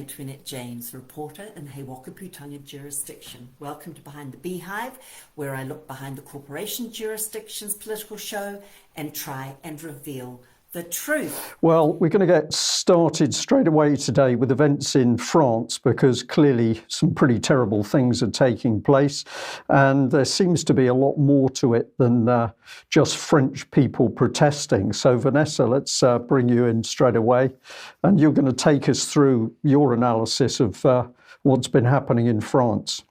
Antoinette James, reporter in He-Waka-Putanga jurisdiction. Welcome to Behind the Beehive, where I look behind the corporation jurisdiction's political show and try and reveal the truth. Well, we're going to get started straight away today with events in France, because clearly some pretty terrible things are taking place, and there seems to be a lot more to it than just French people protesting. So Vanessa, let's bring you in straight away, and you're going to take us through your analysis of what's been happening in France.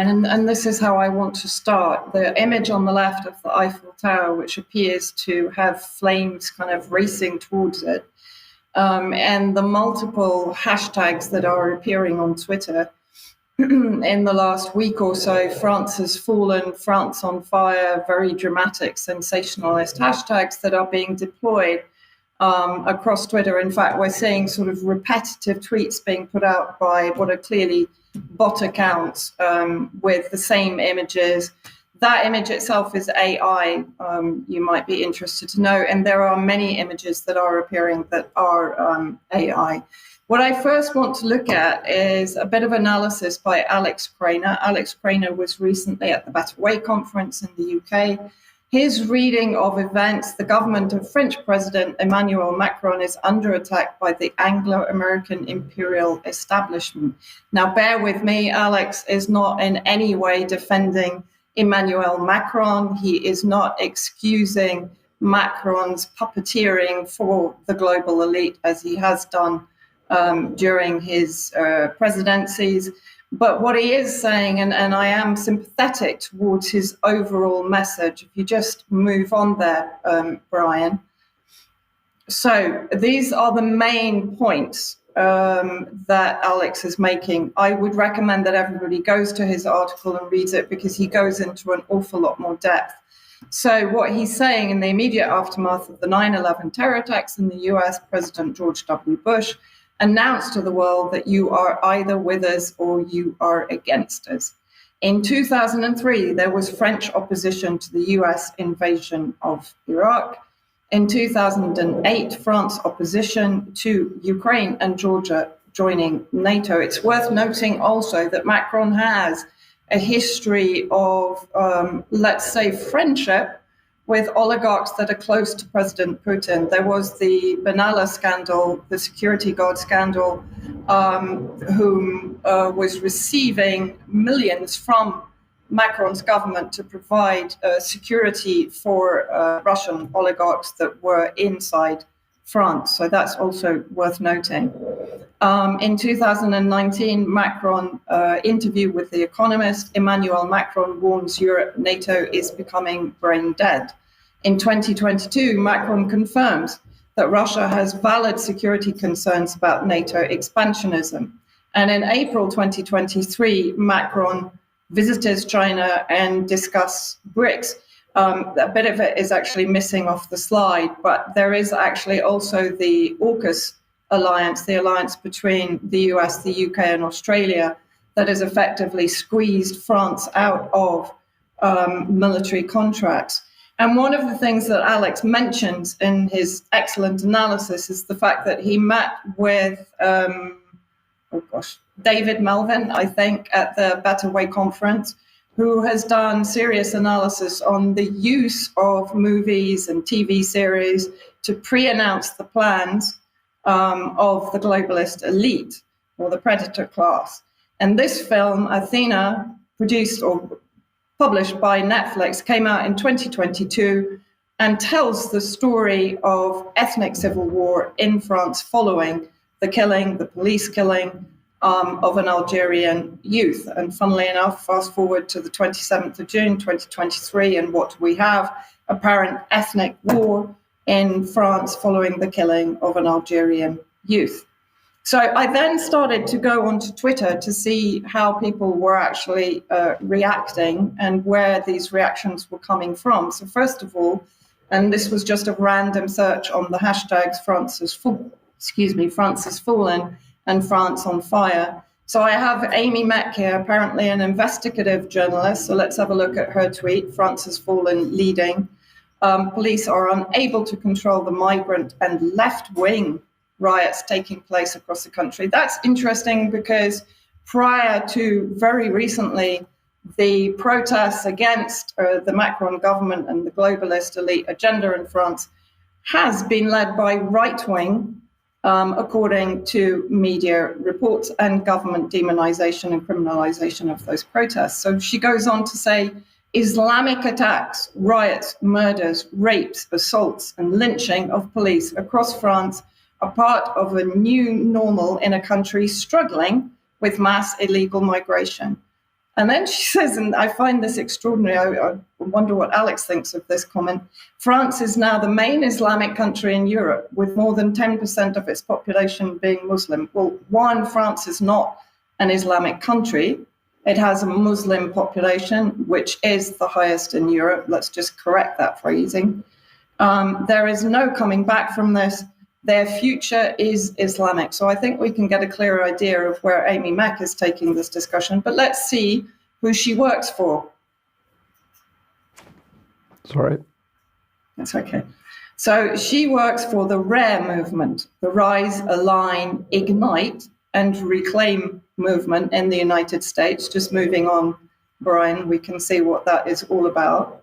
And this is how I want to start. The image on the left of the Eiffel Tower, which appears to have flames kind of racing towards it, and the multiple hashtags that are appearing on Twitter in the last week or so: France has fallen, France on fire, very dramatic, sensationalist hashtags that are being deployed across Twitter. In fact, we're seeing sort of repetitive tweets being put out by what are clearly bot accounts with the same images. That image itself is AI, you might be interested to know, and there are many images that are appearing that are AI. What I first want to look at is a bit of analysis by Alex Craner. Alex Craner was recently at the Better Way conference in the UK. His reading of events: the government of French President Emmanuel Macron is under attack by the Anglo-American imperial establishment. Now, bear with me, Alex is not in any way defending Emmanuel Macron. He is not excusing Macron's puppeteering for the global elite, as he has done during his presidencies. But what he is saying, and I am sympathetic towards his overall message, if you just move on there, Brian. So these are the main points that Alex is making. I would recommend that everybody goes to his article and reads it, because he goes into an awful lot more depth. So what he's saying: in the immediate aftermath of the 9/11 terror attacks in the US, President George W. Bush announced to the world that you are either with us or you are against us. In 2003, there was French opposition to the US invasion of Iraq. In 2008, France opposition to Ukraine and Georgia joining NATO. It's worth noting also that Macron has a history of, let's say, friendship with oligarchs that are close to President Putin. There was the Benalla scandal, the security guard scandal, whom was receiving millions from Macron's government to provide security for Russian oligarchs that were inside France. So that's also worth noting. In 2019, Macron interview with The Economist. Emmanuel Macron warns Europe NATO is becoming brain dead. In 2022, Macron confirms that Russia has valid security concerns about NATO expansionism. And in April 2023, Macron visited China and discussed BRICS. A bit of it is actually missing off the slide, but there is actually also the AUKUS alliance, the alliance between the US, the UK, and Australia, that has effectively squeezed France out of military contracts. And one of the things that Alex mentions in his excellent analysis is the fact that he met with, David Melvin, I think, at the Better Way conference, who has done serious analysis on the use of movies and TV series to pre-announce the plans of the globalist elite, or the predator class. And this film, Athena, produced or published by Netflix, came out in 2022 and tells the story of ethnic civil war in France following the killing, the police killing of an Algerian youth. And funnily enough, fast forward to the 27th of June, 2023, and what we have: apparent ethnic war in France following the killing of an Algerian youth. So I then started to go onto Twitter to see how people were actually reacting and where these reactions were coming from. So first of all, and this was just a random search on the hashtags France has fallen and France on fire. So I have Amy Meck here, apparently an investigative journalist. So let's have a look at her tweet. France has fallen leading. Police are unable to control the migrant and left-wing riots taking place across the country. That's interesting because prior to very recently, the protests against the Macron government and the globalist elite agenda in France has been led by right-wing, according to media reports, and government demonization and criminalization of those protests. So she goes on to say, Islamic attacks, riots, murders, rapes, assaults, and lynching of police across France are part of a new normal in a country struggling with mass illegal migration. And then she says, and I find this extraordinary, I wonder what Alex thinks of this comment, France is now the main Islamic country in Europe, with more than 10% of its population being Muslim. Well, one, France is not an Islamic country. It has a Muslim population, which is the highest in Europe. Let's just correct that phrasing. There is no coming back from this. Their future is Islamic. So I think we can get a clearer idea of where Amy Mack is taking this discussion. But let's see who she works for. Sorry. That's okay. So she works for the RARE movement, the Rise, Align, Ignite, and Reclaim movement in the United States. Just moving on, Brian, we can see what that is all about.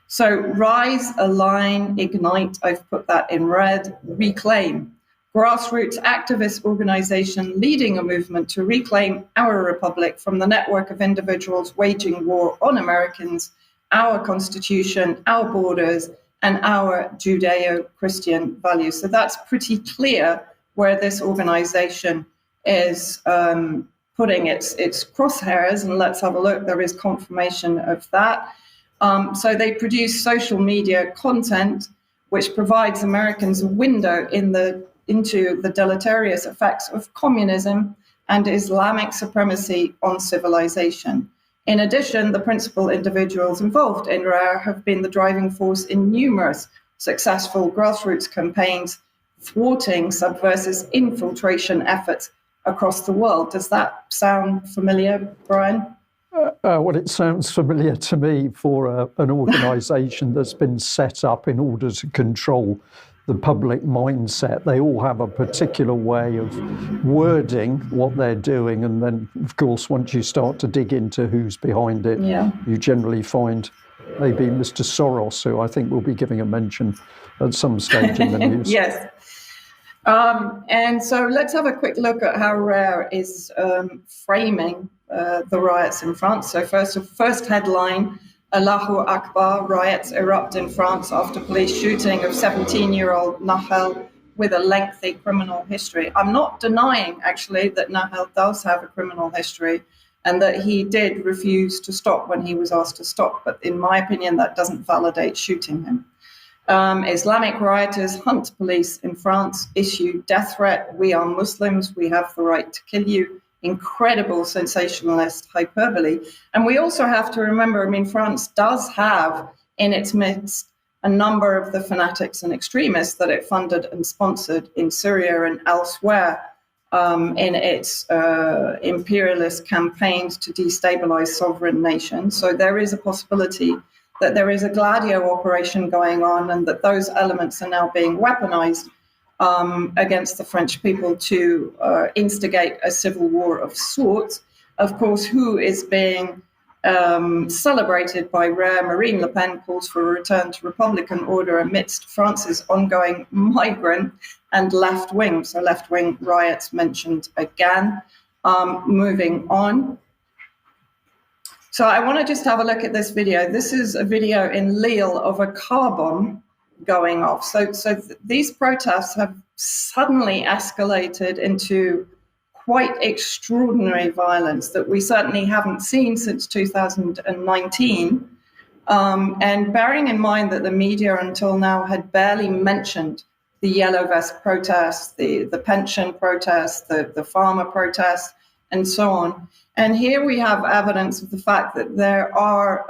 So Rise, Align, Ignite, I've put that in red, Reclaim, grassroots activist organization leading a movement to reclaim our republic from the network of individuals waging war on Americans, our constitution, our borders, and our Judeo-Christian values. So that's pretty clear where this organization is putting its crosshairs, and let's have a look. There is confirmation of that. So they produce social media content which provides Americans a window into the deleterious effects of communism and Islamic supremacy on civilization. In addition, the principal individuals involved in RARE have been the driving force in numerous successful grassroots campaigns thwarting subversive infiltration efforts across the world. Does that sound familiar, Brian? Well, it sounds familiar to me for an organisation that's been set up in order to control the public mindset. They all have a particular way of wording what they're doing. And then, of course, once you start to dig into who's behind it, you generally find maybe Mr. Soros, who I think will be giving a mention at some stage in the news. Yes. And so let's have a quick look at how RARE is framing the riots in France. So first headline, Allahu Akbar, riots erupt in France after police shooting of 17-year-old Nahel with a lengthy criminal history. I'm not denying, actually, that Nahel does have a criminal history and that he did refuse to stop when he was asked to stop. But in my opinion, that doesn't validate shooting him. Islamic rioters hunt police in France, issue death threat. We are Muslims. We have the right to kill you. Incredible sensationalist hyperbole. And we also have to remember, I mean, France does have in its midst a number of the fanatics and extremists that it funded and sponsored in Syria and elsewhere in its imperialist campaigns to destabilize sovereign nations. So there is a possibility that there is a Gladio operation going on and that those elements are now being weaponized against the French people to instigate a civil war of sorts. Of course, who is being celebrated by RARE? Marine Le Pen calls for a return to Republican order amidst France's ongoing migrant and left-wing. So left-wing riots mentioned again. Moving on. So I want to just have a look at this video. This is a video in Lille of a car bomb going off. So these protests have suddenly escalated into quite extraordinary violence that we certainly haven't seen since 2019. And bearing in mind that the media until now had barely mentioned the yellow vest protests, the pension protests, the farmer protests, and so on. And here we have evidence of the fact that there are,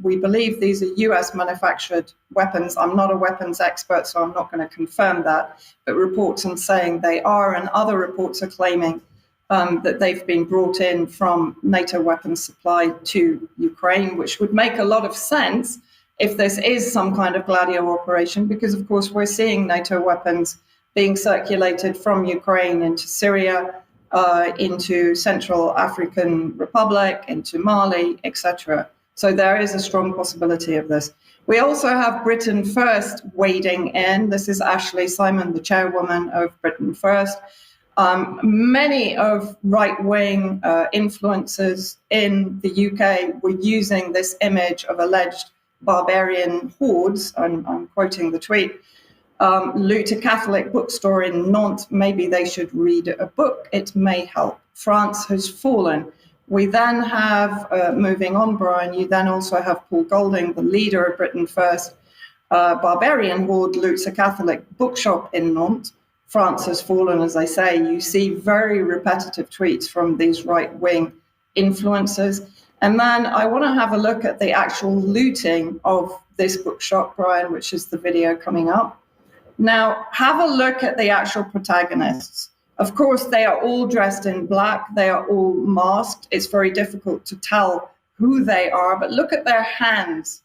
we believe these are US manufactured weapons. I'm not a weapons expert, so I'm not going to confirm that, but reports are saying they are, and other reports are claiming that they've been brought in from NATO weapons supply to Ukraine, which would make a lot of sense if this is some kind of Gladio operation, because of course we're seeing NATO weapons being circulated from Ukraine into Syria, into Central African Republic, into Mali, etc. So there is a strong possibility of this. We also have Britain First wading in. This is Ashley Simon, the chairwoman of Britain First. Many of right-wing influencers in the UK were using this image of alleged barbarian hordes. I'm quoting the tweet. Loot a Catholic bookstore in Nantes. Maybe they should read a book. It may help. France has fallen. We then have, moving on, Brian, you then also have Paul Golding, the leader of Britain First. Barbarian horde loots a Catholic bookshop in Nantes. France has fallen, as I say. You see very repetitive tweets from these right-wing influencers. And then I want to have a look at the actual looting of this bookshop, Brian, which is the video coming up. Now, have a look at the actual protagonists. Of course, they are all dressed in black. They are all masked. It's very difficult to tell who they are, but look at their hands.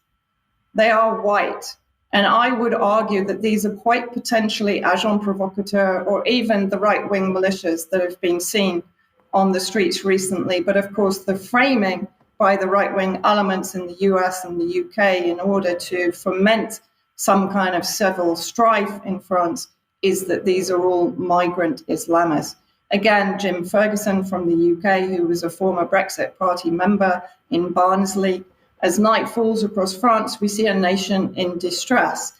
They are white. And I would argue that these are quite potentially agents provocateurs or even the right-wing militias that have been seen on the streets recently. But of course, the framing by the right-wing elements in the US and the UK in order to foment some kind of civil strife in France is that these are all migrant Islamists. Again, Jim Ferguson from the UK, who was a former Brexit Party member in Barnsley. As night falls across France, we see a nation in distress,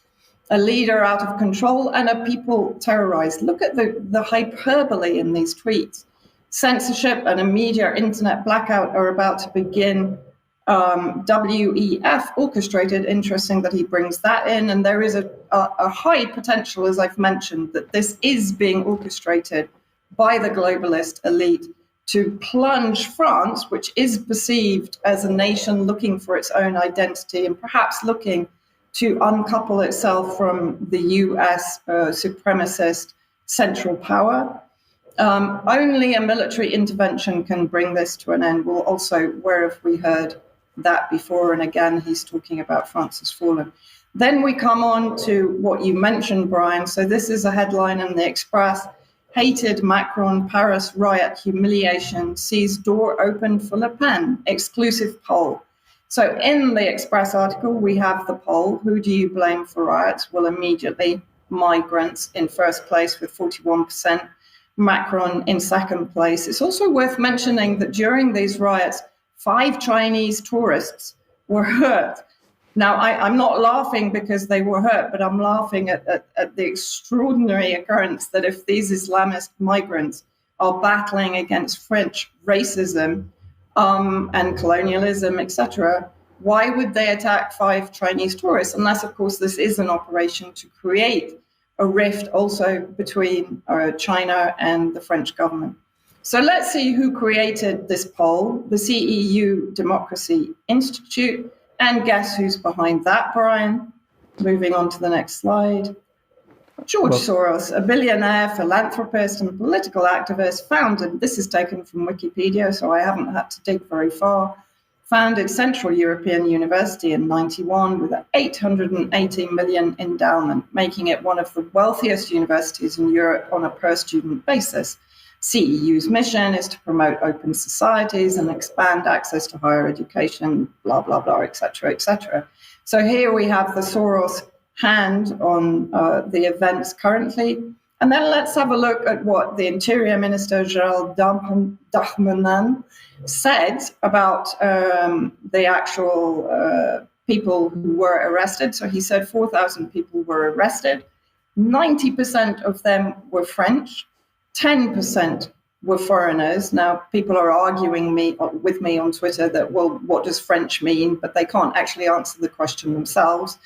a leader out of control and a people terrorized. Look at the hyperbole in these tweets. Censorship and a media internet blackout are about to begin. WEF orchestrated, interesting that he brings that in, and there is a high potential, as I've mentioned, that this is being orchestrated by the globalist elite to plunge France, which is perceived as a nation looking for its own identity and perhaps looking to uncouple itself from the US supremacist central power. Only a military intervention can bring this to an end. Well, also, where have we heard that before? And again, he's talking about France has fallen. Then we come on to what you mentioned, Brian. So this is a headline in the Express. Hated Macron, Paris riot, humiliation, sees door open for Le Pen, exclusive poll. So in the Express article, we have the poll. Who do you blame for riots? Well, immediately migrants in first place with 41%, Macron in second place. It's also worth mentioning that during these riots, 5 Chinese tourists were hurt. Now, I'm not laughing because they were hurt, but I'm laughing at the extraordinary occurrence that if these Islamist migrants are battling against French racism and colonialism, etc., why would they attack 5 Chinese tourists? Unless, of course, this is an operation to create a rift also between China and the French government. So let's see who created this poll, the CEU Democracy Institute. And guess who's behind that, Brian? Moving on to the next slide. George Soros, a billionaire, philanthropist, and political activist, founded, this is taken from Wikipedia, so I haven't had to dig very far, founded Central European University in 1991 with an 880 million endowment, making it one of the wealthiest universities in Europe on a per-student basis. CEU's mission is to promote open societies and expand access to higher education, blah, blah, blah, et cetera, et cetera. So here we have the Soros hand on the events currently. And then let's have a look at what the Interior Minister, Gérald Darmanin, said about the actual people who were arrested. So he said 4,000 people were arrested. 90% of them were French. 10% were foreigners. Now, people are arguing with me on Twitter that, well, what does French mean? But they can't actually answer the question themselves.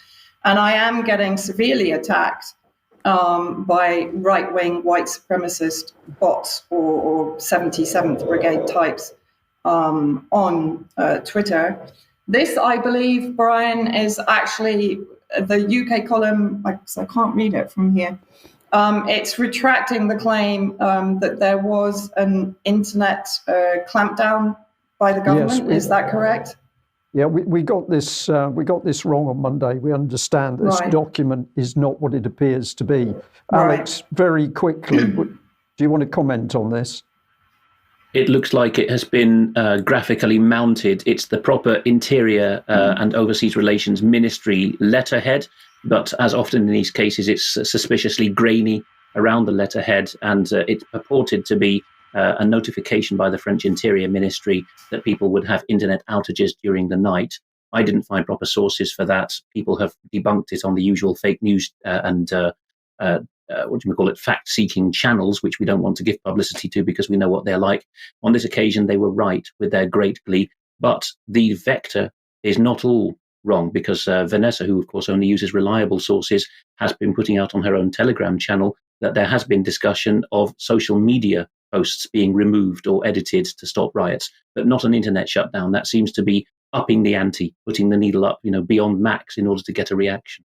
And I am getting severely attacked by right-wing white supremacist bots or 77th Brigade types on Twitter. This, I believe, Brian, is actually the UK column. I can't read it from here. It's retracting the claim that there was an internet clampdown by the government. Yes, is that correct? Yeah, we got this wrong on Monday. We understand this Right. document is not what it appears to be. Right. Alex, very quickly, do you want to comment on this? It looks like it has been graphically mounted. It's the proper Interior and Overseas Relations Ministry letterhead, but as often in these cases, it's suspiciously grainy around the letterhead, and it's purported to be a notification by the French Interior Ministry that people would have internet outages during the night. I didn't find proper sources for that. People have debunked it on the usual fake news and what do you call it, fact-seeking channels, which we don't want to give publicity to because we know what they're like. On this occasion, they were right with their great glee, but the vector is not all wrong, because Vanessa, who of course only uses reliable sources, has been putting out on her own Telegram channel that there has been discussion of social media posts being removed or edited to stop riots, but not an internet shutdown. That seems to be upping the ante, putting the needle up, beyond max in order to get a reaction.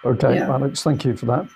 Okay, Yeah. Alex, thank you for that.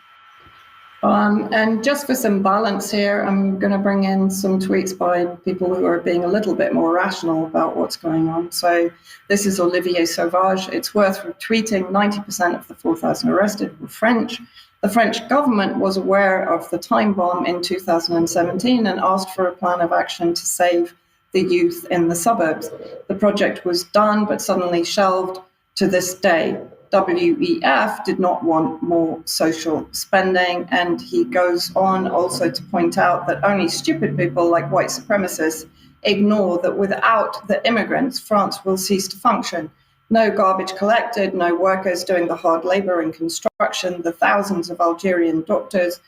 And just for some balance here, I'm going to bring in some tweets by people who are being a little bit more rational about what's going on. So this is Olivier Sauvage. It's worth retweeting. 90% of the 4,000 arrested were French. The French government was aware of the time bomb in 2017 and asked for a plan of action to save the youth in the suburbs. The project was done, but suddenly shelved to this day. WEF did not want more social spending, and he goes on also to point out that only stupid people like white supremacists ignore that without the immigrants, France will cease to function. No garbage collected, no workers doing the hard labor in construction, the thousands of Algerian doctors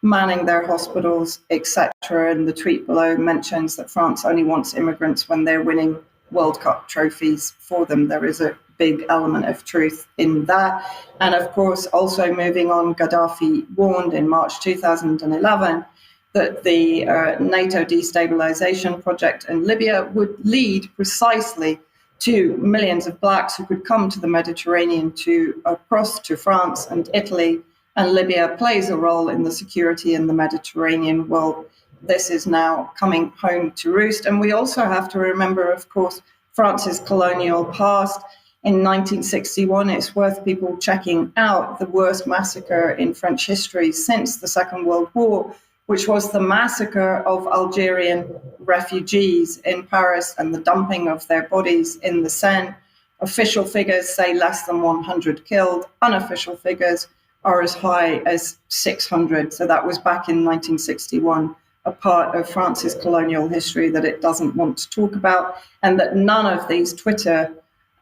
manning their hospitals, etc. And the tweet below mentions that France only wants immigrants when they're winning World Cup trophies for them. There is a big element of truth in that. And of course, also moving on, Gaddafi warned in March 2011 that the NATO destabilization project in Libya would lead precisely to millions of blacks who could come to the Mediterranean to cross to France and Italy. And Libya plays a role in the security in the Mediterranean. Well, this is now coming home to roost. And we also have to remember, of course, France's colonial past. In 1961, it's worth people checking out the worst massacre in French history since the Second World War, which was the massacre of Algerian refugees in Paris and the dumping of their bodies in the Seine. Official figures say less than 100 killed. Unofficial figures are as high as 600. So that was back in 1961, a part of France's colonial history that it doesn't want to talk about, and that none of these Twitter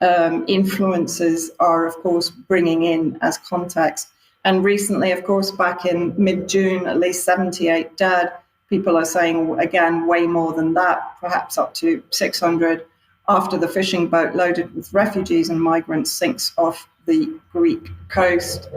influencers are, of course, bringing in as context. And recently, of course, back in mid-June, at least 78 dead. People are saying, again, way more than that, perhaps up to 600, after the fishing boat loaded with refugees and migrants sinks off the Greek coast.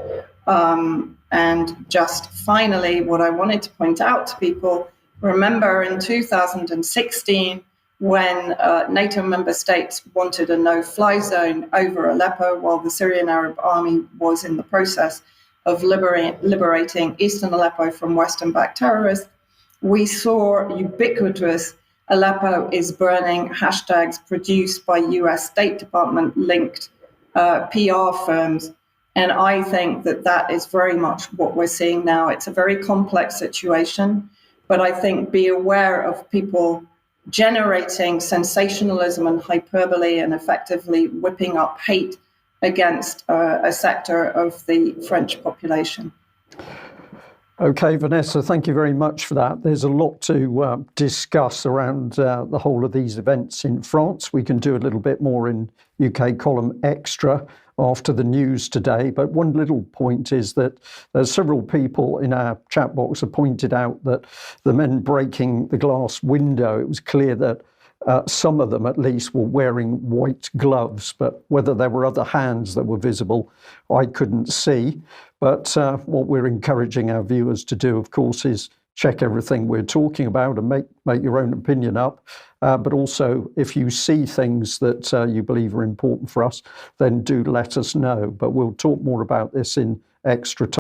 And just finally, what I wanted to point out to people, remember in 2016, when NATO member states wanted a no-fly zone over Aleppo while the Syrian Arab Army was in the process of liberating eastern Aleppo from Western-backed terrorists, we saw ubiquitous Aleppo is burning hashtags produced by US State Department-linked PR firms. And I think that that is very much what we're seeing now. It's a very complex situation, but I think be aware of people generating sensationalism and hyperbole and effectively whipping up hate against a sector of the French population. Okay, Vanessa, thank you very much for that. There's a lot to discuss around the whole of these events in France. We can do a little bit more in UK Column Extra after the news today. But one little point is that there's several people in our chat box have pointed out that the men breaking the glass window, it was clear that some of them at least were wearing white gloves, but whether there were other hands that were visible, I couldn't see. But what we're encouraging our viewers to do, of course, is check everything we're talking about and make your own opinion up. But also, if you see things that you believe are important for us, then do let us know. But we'll talk more about this in extra time.